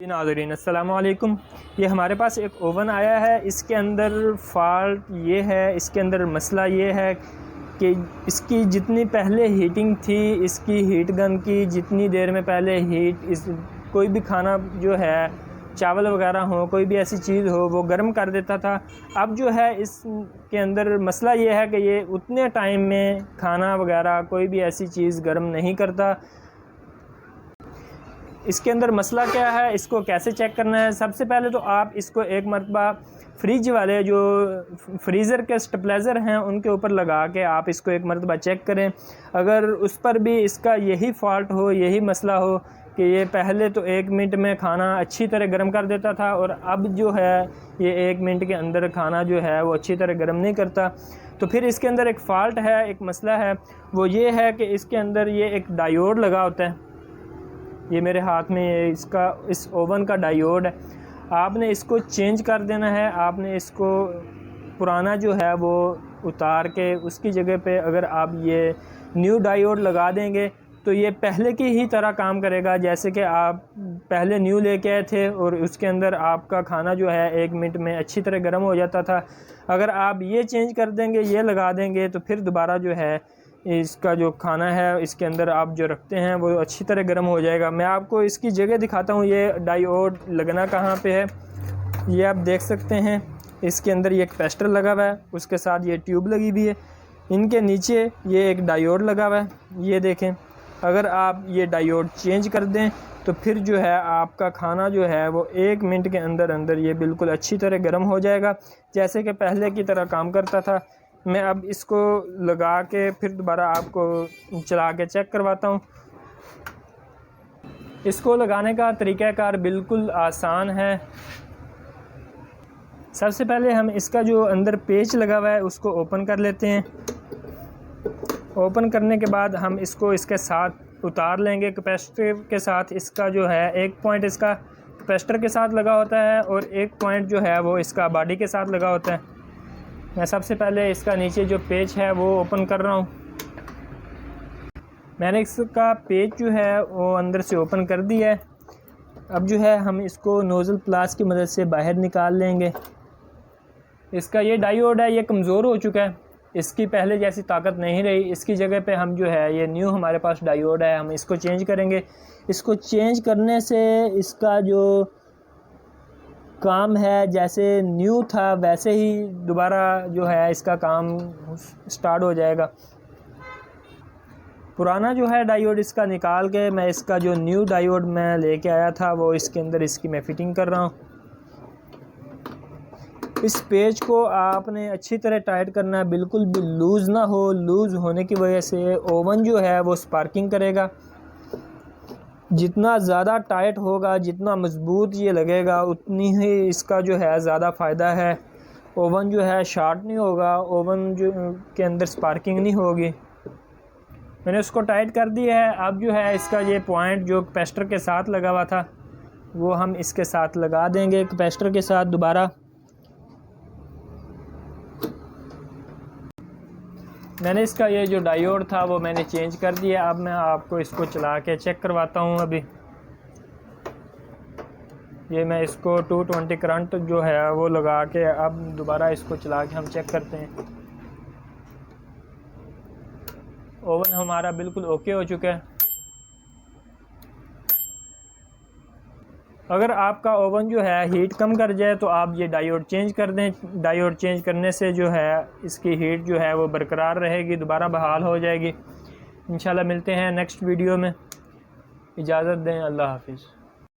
नाज़रीन अस्सलाम वालेकुम। ये हमारे पास एक ओवन आया है। इसके अंदर फ़ॉल्ट ये है, इसके अंदर मसला ये है कि इसकी जितनी पहले हीटिंग थी, इसकी हीट गन की जितनी देर में पहले कोई भी खाना जो है, चावल वगैरह हो, कोई भी ऐसी चीज़ हो, वो गर्म कर देता था। अब जो है इसके अंदर मसला ये है कि ये उतने टाइम में खाना वगैरह कोई भी ऐसी चीज़ गर्म नहीं करता। इसके अंदर मसला क्या है, इसको कैसे चेक करना है? सबसे पहले तो आप इसको एक मरतबा फ्रिज वाले जो फ्रीज़र के स्टेबलाइज़र हैं उनके ऊपर लगा के आप इसको एक मरतबा चेक करें। अगर उस पर भी इसका यही फ़ॉल्ट हो, यही मसला हो कि ये पहले तो 1 मिनट में खाना अच्छी तरह गर्म कर देता था और अब जो है ये 1 मिनट के अंदर खाना जो है वो अच्छी तरह गर्म नहीं करता, तो फिर इसके अंदर एक फ़ॉल्ट है, एक मसला है। वो ये है कि इसके अंदर ये एक डायोड लगा होता है। ये मेरे हाथ में इस ओवन का डायोड है। आपने इसको चेंज कर देना है। आपने इसको पुराना जो है वो उतार के उसकी जगह पे अगर आप ये न्यू डायोड लगा देंगे तो ये पहले की ही तरह काम करेगा, जैसे कि आप पहले न्यू लेके आए थे और उसके अंदर आपका खाना जो है 1 मिनट में अच्छी तरह गर्म हो जाता था। अगर आप ये चेंज कर देंगे, ये लगा देंगे, तो फिर दोबारा जो है इसका जो खाना है इसके अंदर आप जो रखते हैं वो अच्छी तरह गर्म हो जाएगा। मैं आपको इसकी जगह दिखाता हूँ, ये डायोड लगना कहाँ पे है। ये आप देख सकते हैं, इसके अंदर ये कैपेसिटर लगा हुआ है, उसके साथ ये ट्यूब लगी हुई है। इनके नीचे ये एक डायोड लगा हुआ है, ये देखें। अगर आप ये डायोड चेंज कर दें तो फिर जो है आपका खाना जो है वो 1 मिनट के अंदर अंदर ये बिल्कुल अच्छी तरह गर्म हो जाएगा, जैसे कि पहले की तरह काम करता था। मैं अब इसको लगा के फिर दोबारा आपको चला के चेक करवाता हूँ। इसको लगाने का तरीक़ाकार बिल्कुल आसान है। सबसे पहले हम इसका जो अंदर पेच लगा हुआ है उसको ओपन कर लेते हैं। ओपन करने के बाद हम इसको इसके साथ उतार लेंगे। कैपेसिटर के साथ इसका जो है एक पॉइंट इसका कैपेसिटर के साथ लगा होता है और एक पॉइंट जो है वो इसका बॉडी के साथ लगा होता है। मैं सबसे पहले इसका नीचे जो पेच है वो ओपन कर रहा हूँ। मैंने इसका पेच जो है वो अंदर से ओपन कर दिया है। अब जो है हम इसको नोज़ल प्लास की मदद से बाहर निकाल लेंगे। इसका ये डायोड है, ये कमज़ोर हो चुका है, इसकी पहले जैसी ताकत नहीं रही। इसकी जगह पे हम जो है ये न्यू हमारे पास डायोड है, हम इसको चेंज करेंगे। इसको चेंज करने से इसका जो काम है जैसे न्यू था वैसे ही दोबारा जो है इसका काम स्टार्ट हो जाएगा। पुराना जो है डायोड इसका निकाल के मैं इसका जो न्यू डायोड मैं लेके आया था वो इसके अंदर इसकी मैं फ़िटिंग कर रहा हूँ। इस पेज को आपने अच्छी तरह टाइट करना है, बिल्कुल भी लूज़ ना हो। लूज़ होने की वजह से ओवन जो है वो स्पार्किंग करेगा। जितना ज़्यादा टाइट होगा, जितना मज़बूत ये लगेगा, उतनी ही इसका जो है ज़्यादा फ़ायदा है। ओवन जो है शॉर्ट नहीं होगा, ओवन जो के अंदर स्पार्किंग नहीं होगी। मैंने उसको टाइट कर दिया है। अब जो है इसका ये पॉइंट जो कैपेसिटर के साथ लगा हुआ था वो हम इसके साथ लगा देंगे, कैपेसिटर के साथ दोबारा। मैंने इसका ये जो डायोड था वो मैंने चेंज कर दिया। अब मैं आपको इसको चला के चेक करवाता हूँ। अभी ये मैं इसको 220 करंट जो है वो लगा के अब दोबारा इसको चला के हम चेक करते हैं। ओवन हमारा बिल्कुल ओके हो चुका है। अगर आपका ओवन जो है हीट कम कर जाए तो आप ये डायोड चेंज कर दें। डायोड चेंज करने से जो है इसकी हीट जो है वो बरकरार रहेगी, दोबारा बहाल हो जाएगी। इंशाल्लाह मिलते हैं नेक्स्ट वीडियो में। इजाज़त दें, अल्लाह हाफिज़।